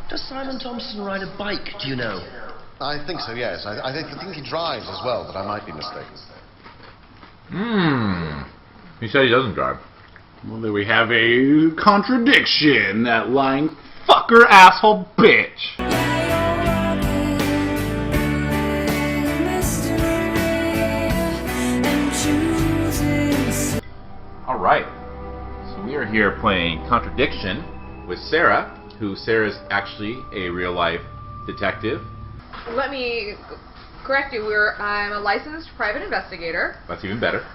Does Simon Thompson ride a bike, do you know? I think so, yes. I think he drives as well, but I might be mistaken. He said he doesn't drive. Well, then we have a contradiction. That lying fucker, asshole, bitch. Alright. So we are here playing Contradiction with Sarah, who Sarah's actually a real-life detective. Let me correct you. I'm a licensed private investigator. That's even better.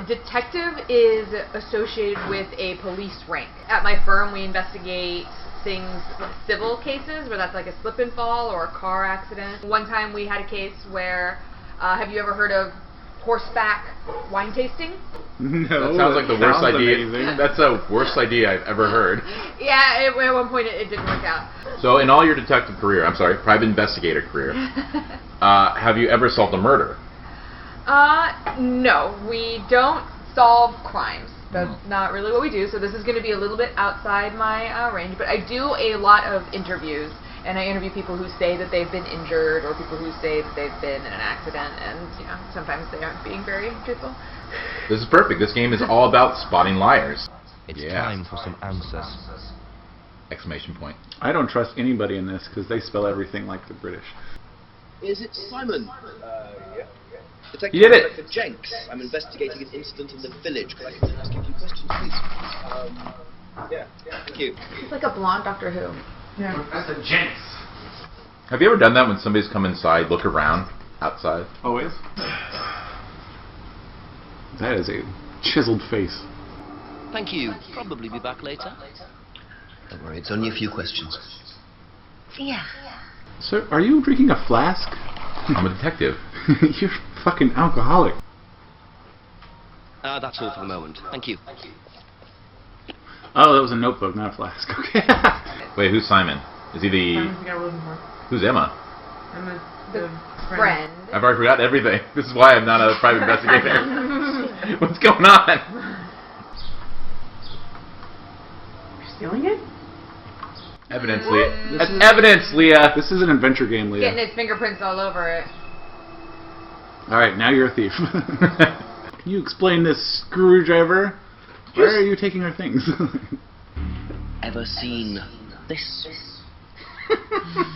Detective is associated with a police rank. At my firm, we investigate things, civil cases, where that's like a slip and fall or a car accident. One time we had a case where, have you ever heard of horseback wine tasting? No. That sounds like the worst idea. Amazing. That's the worst idea I've ever heard. Yeah, at one point it didn't work out. So in all your detective career, private investigator career, have you ever solved a murder? No, we don't solve crimes. That's not really what we do, so this is going to be a little bit outside my range, but I do a lot of interviews, and I interview people who say that they've been injured, or people who say that they've been in an accident, and, you know, sometimes they aren't being very truthful. This is perfect. This game is all about spotting liars. It's time for some answers. Exclamation point. I don't trust anybody in this because they spell everything like the British. Is it Simon? Yeah. Detective You did it! Inspector Jenks. I'm investigating an incident in the village. Could I come and ask you a few questions, please? Yeah, thank you. It's like a blonde Doctor Who. Yeah, that's a jinx. Have you ever done that when somebody's come inside, look around, outside? Always. That is a chiseled face. Thank you. Probably be back later. Don't worry, it's only a few questions. Yeah. Sir, are you drinking a flask? I'm a detective. You're fucking alcoholic. That's all for the moment. Thank you. Oh, that was a notebook, not a flask. Okay. Wait, who's Simon? Is he the... Who's Emma? Emma's the friend. I've already forgotten everything. This is why I'm not a private investigator. What's going on? You're stealing it? Evidence, Leah. That's evidence, Leah. This is an adventure game, Leah. Getting his fingerprints all over it. Alright, now you're a thief. Can you explain this screwdriver? Where are you taking our things? Ever seen this?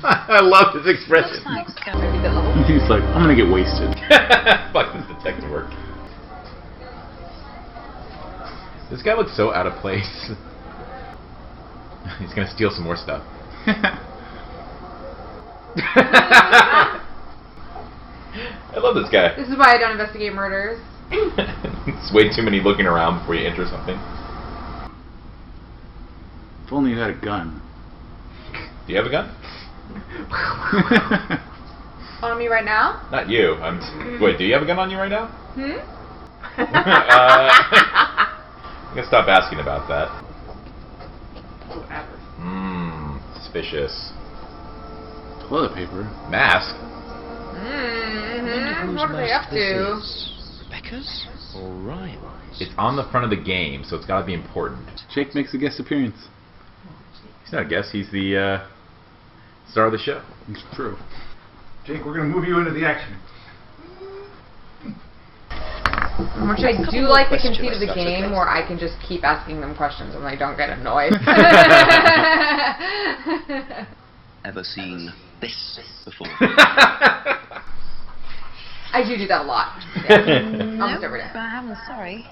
I love his expression. He's like, I'm gonna get wasted. Fuck this detective work. This guy looks so out of place. He's gonna steal some more stuff. I love this guy. This is why I don't investigate murders. It's way too many looking around before you enter something. If only you had a gun. Do you have a gun? On me right now? Not you. Wait, do you have a gun on you right now? I'm gonna stop asking about that. Suspicious. Toilet paper. Mask? What are they up to? Rebecca's or Ryan's? It's on the front of the game, so it's gotta be important. Jake makes a guest appearance. He's not a guest, he's the star of the show. It's true. Jake, we're gonna move you into the action. Which I do like the conceit of the game where I can just keep asking them questions and I don't get annoyed. Ever seen this before? I do that a lot. Yeah. Almost every day. But I haven't, sorry.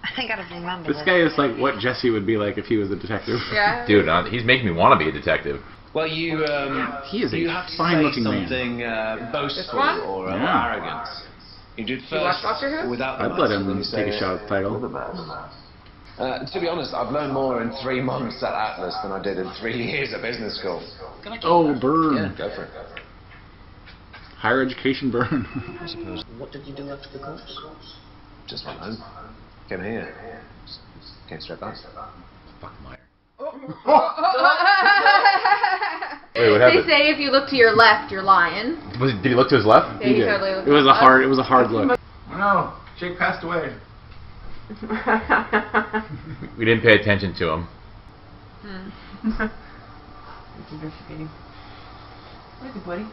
I think I'd have remembered This guy is like what Jesse would be like if he was a detective. Yeah. Dude, he's making me want to be a detective. Well, you he is you a have to fine-looking say man. something boastful one? or Yeah. arrogant. You did You first watch Doctor Who? without the I'd let mask, him then you take a say shot at the title. with the mask. To be honest, I've learned more in 3 months at Atlas than I did in 3 years at business school. Oh, burn. Yeah, go for it. Higher education burn. I suppose. What did you do after the course? Just went home. Came here. Came straight back. Fucking liar. They Wait, what happened? say if you look to your left, you're lying. Did he look to his left? Yeah, He did. totally looked It was to a his hard. left. It was a hard look. Oh no, Jake passed away. We didn't pay attention to him. It's investigating. Where's it, buddy?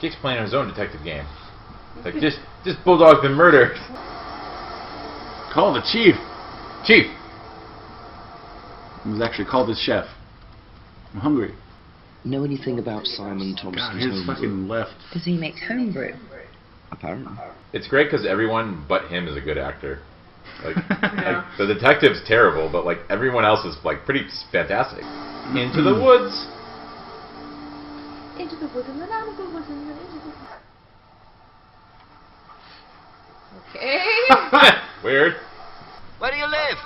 Jake's playing his own detective game. It's like, this Bulldog's been murdered. Call the chief. Chief! He was actually called his chef. I'm hungry. Know anything about Simon God, Thompson's his homebrew? fucking left. Does he make homebrew? Apparently. It's great because everyone but him is a good actor. Like, Yeah. like, the detective's terrible, but like everyone else is like pretty fantastic. Into the woods. Into the woods and then out of the woods and then into the... Okay. Weird. Where do you live?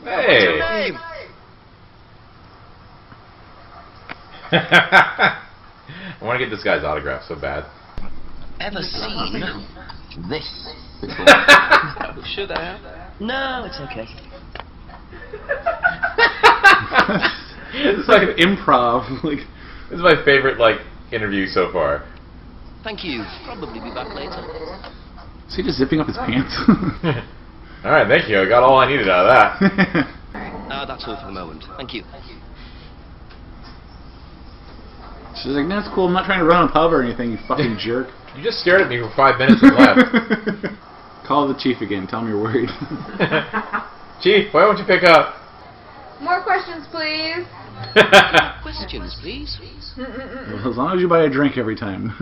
Hey. Your name? I want to get this guy's autograph so bad. Ever seen this before? Should I have? No, it's okay. It's like an improv. Like, This is my favorite like interview so far. Thank you. Probably be back later. is he just zipping up his pants? All right, thank you. I got all I needed out of that. That's all for the moment. Thank you. She's like, no, it's cool. I'm not trying to run a pub or anything, you fucking jerk. You just stared at me for 5 minutes and left. Call the chief again. Tell him you're worried. Chief, why won't you pick up? More questions, please. Questions, please. Well, as long as you buy a drink every time.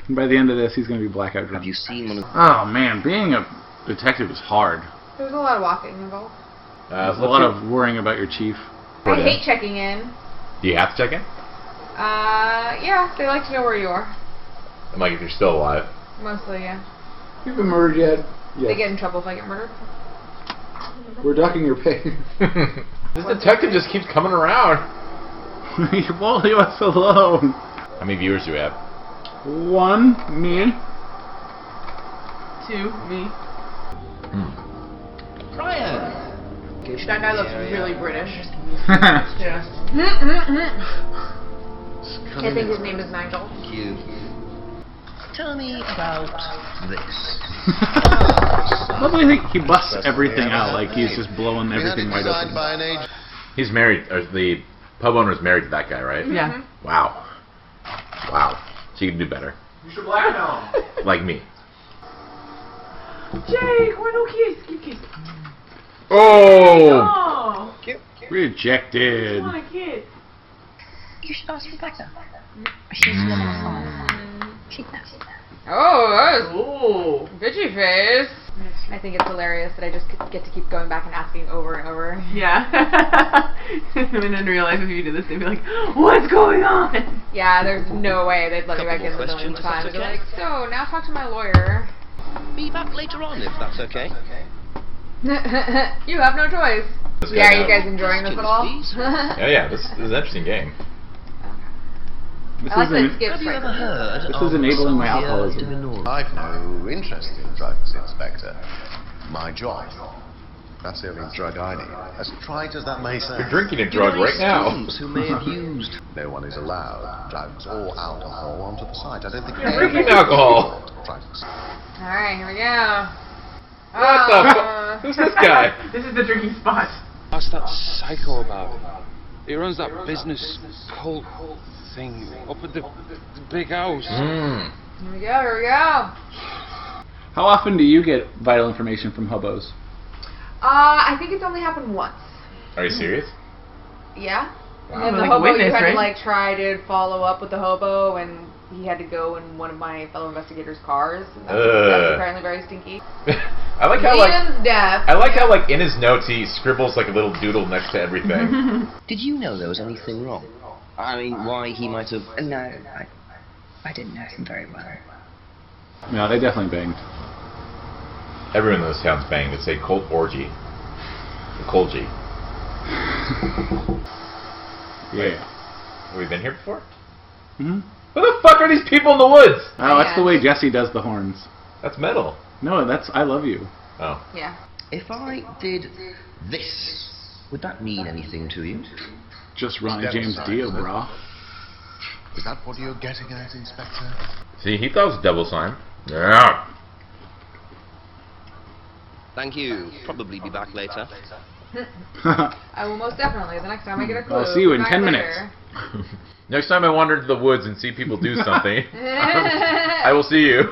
And by the end of this, he's going to be blackout drunk. Have you seen one of... Oh, man. Being a detective is hard. There's a lot of walking involved. There's a lot of worrying about your chief. I hate checking in. Do you have to check in? Yeah, they like to know where you are. I'm like, if you're still alive. Mostly, yeah. You been murdered yet? They get in trouble if I get murdered. We're ducking your pay. This detective just keeps coming around. You won't leave us alone. How many viewers do we have? 1, me. 2, me. Brian! That guy looks really British. Yeah. I think his name is Nigel. Thank you. Tell me about this. Lovely thing, he busts everything out like he's just blowing everything wide Designed open. by an agent. He's married, or the pub owner is married to that guy, right? Yeah. Wow. Wow. So you can do better. You should blackmail him. Like me. Jake, why no kiss? Give kiss. Oh! Oh, Rejected. I want a kiss. You should ask Rebecca. She's living on. She'd know. Oh, Oh. bitchy face. I think it's hilarious that I just get to keep going back and asking over and over. Yeah. And in real life, if you do this, they'd be like, "What's going on?" Yeah, there's no way they'd let me Couple back in more the million questions, if that's times. They're okay? like, so now talk to my lawyer. Be back later on, if that's okay. You have no choice. This Yeah, guy are you guys enjoying this at all? Questions, Yeah, this is an interesting game. This I like that it is skips Have you right ever heard This of is enabling my Sylvia alcoholism. Divinora? I've no interest in drugs, Inspector. My job. That's the only drug I need. As trite as that may sound. You're drinking a Do you know drug any right now. students who may have used... No one is allowed drugs or alcohol onto the site. I don't think You're drinking alcohol. drugs. Alright, here we go. What the fuck? Who's this guy? This is the drinking spot. Ask that psycho about it. He runs that business cult thing up at the big house. Mm. Here we go, here we go. How often do you get vital information from hobos? I think it's only happened once. Are you serious? Yeah? Wow. And the Like hobo, witness, you had right? to like try to follow up with the hobo, and he had to go in one of my fellow investigators' cars. And that's apparently very stinky. I like how like Liam's death. I like how like in his notes he scribbles like a little doodle next to everything. Did you know there was anything wrong? I mean, why he might have... No, I didn't know him very well. No, they definitely banged. Everyone in this town's banged. It's a cult orgy. A colgy. Yeah. Have we been here before? Hmm. Who the fuck are these people in the woods? Oh, that's the way Jesse does the horns. That's metal. No, that's I love you. Oh. Yeah. If I did this, would that mean anything to you? Just Ronnie James Dio, brah. Is that what you're getting at, Inspector? See, he thought it was double sign. Yeah. Thank you. Probably be back later. I will most definitely. The next time I get a clue. I'll see you in back 10 later. minutes. Next time I wander into the woods and see people do something, I will see you.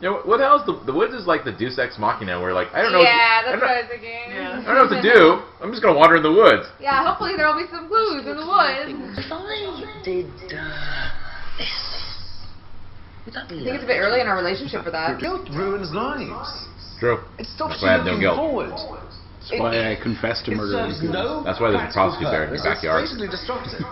You know, what else? The woods is like the Deus Ex Machina, where like I don't know. Yeah, that's what I was thinking. Yeah. I don't know what to do. I'm just gonna wander in the woods. Yeah, hopefully there'll be some clues in the woods. If I did this, would that be? I think it's a bit early in our relationship for that. Guilt ruins lives. True. It stops That's why I you have no looking guilt. forward. That's why I confess to It murdering serves people. no That's why there's a practical prostitute there in your purpose. backyard. It's basically destructive.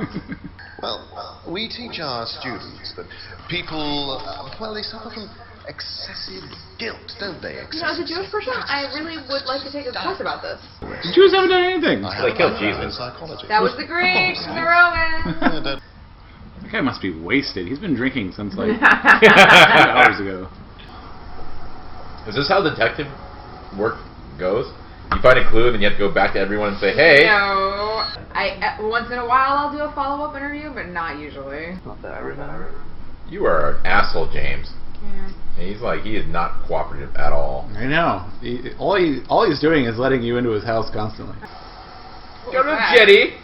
Well, we teach our students that people, well, they suffer from excessive guilt, don't they? You know, as a Jewish person, I really would like to take a course about this. The Jews haven't done anything. I They have killed a background in Jesus. psychology. That was the Greeks, the Romans. That guy must be wasted. He's been drinking since like 2 hours ago. Is this how detective work goes? You find a clue and then you have to go back to everyone and say, hey. No, once in a while I'll do a follow-up interview, but not usually. Not that I remember. You are an asshole, James. Yeah. And he is not cooperative at all. I know. All he's doing is letting you into his house constantly. Go to Jetty.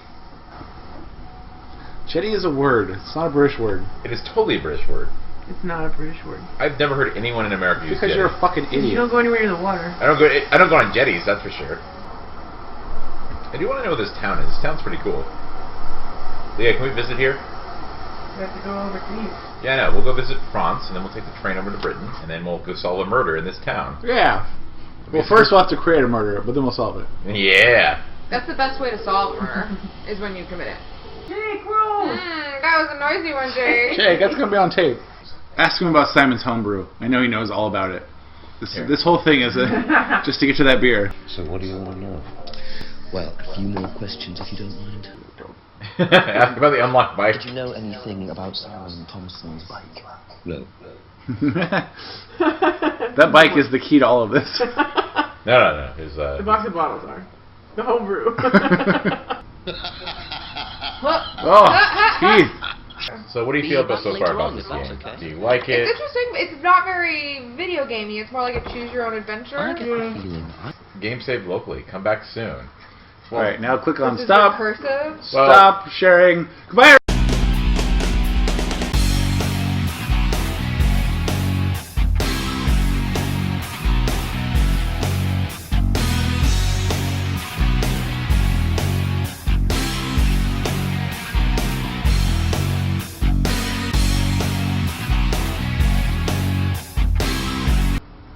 Jetty is a word. It's not a British word. It is totally a British word. It's not a British word. I've never heard anyone in America use Because jetty. you're a fucking You idiot. don't go anywhere near the water. I don't go on jetties, that's for sure. I do want to know what this town is. This town's pretty cool. Leah, can we visit here? We have to go overseas. Yeah, no. We'll go visit France, and then we'll take the train over to Britain, and then we'll go solve a murder in this town. Yeah. Well, first we'll have to create a murder, but then we'll solve it. Yeah. That's the best way to solve a murder, is when you commit it. Jake, roll! That was a noisy one, Jake. Jake, that's gonna be on tape. Ask him about Simon's homebrew. I know he knows all about it. This whole thing is just to get to that beer. So what do you want to know? Well, a few more questions if you don't mind. Ask about the unlocked bike. Did you know anything about Simon Thompson's bike? No. That bike is the key to all of this. No. His, The box of bottles are. The homebrew. Oh, Keith. So what do you Be feel about back so later far about on, this if that's game? okay. Do you like it? It's interesting. It's not very video gamey. It's more like a choose your own adventure. I get the feeling. Game saved locally. Come back soon. Alright, now click on This is stop. recursive. Stop sharing. Goodbye.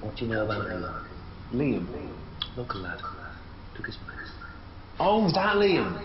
What do you know about Liam? Local lad. Took his place. Oh, that Liam.